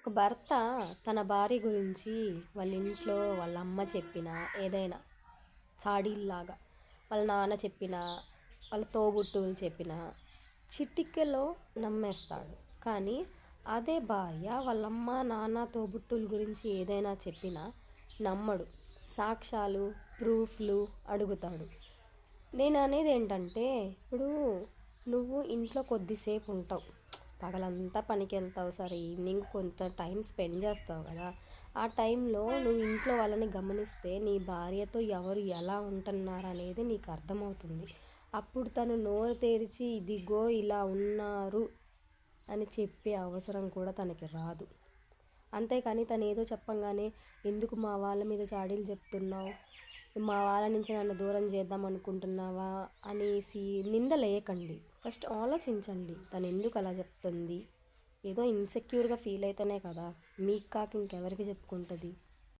ఒక భర్త తన భార్య గురించి వాళ్ళ ఇంట్లో వాళ్ళ అమ్మ చెప్పినా ఏదైనా చాడీల్లాగా వాళ్ళ నాన్న చెప్పినా వాళ్ళ తోబుట్టువులు చెప్పినా చిటికెలో నమ్మేస్తాడు. కానీ అదే భార్య వాళ్ళమ్మ నాన్న తోబుట్టువుల గురించి ఏదైనా చెప్పినా నమ్మడు. సాక్ష్యాలు ప్రూఫ్లు అడుగుతాడు. నేను అనేది ఏంటంటే, ఇప్పుడు నువ్వు ఇంట్లో కొద్దిసేపు ఉంటావు, పగలంతా పనికి వెళ్తావు, సరే ఈవినింగ్ కొంత టైం స్పెండ్ చేస్తావు కదా. ఆ టైంలో నువ్వు ఇంట్లో వాళ్ళని గమనిస్తే నీ భార్యతో ఎవరు ఎలా ఉంటున్నారు అనేది నీకు అర్థమవుతుంది. అప్పుడు తను నోరు తెరిచి ఇదిగో ఇలా ఉన్నారు అని చెప్పే అవసరం కూడా తనకి రాదు. అంతేకాని తను ఏదో చెప్పంగానే ఎందుకు మా వాళ్ళ మీద చాడీలు చెప్తున్నావు, మా వాళ్ళ నుంచి నన్ను దూరం చేద్దాం అనుకుంటున్నావా అనేసి నిందలేయకండి. ఫస్ట్ ఆలోచించండి, తను ఎందుకు అలా చెప్తుంది. ఏదో ఇన్సెక్యూర్గా ఫీల్ అయితేనే కదా, మీకు కాక ఇంకెవరికి చెప్పుకుంటుంది.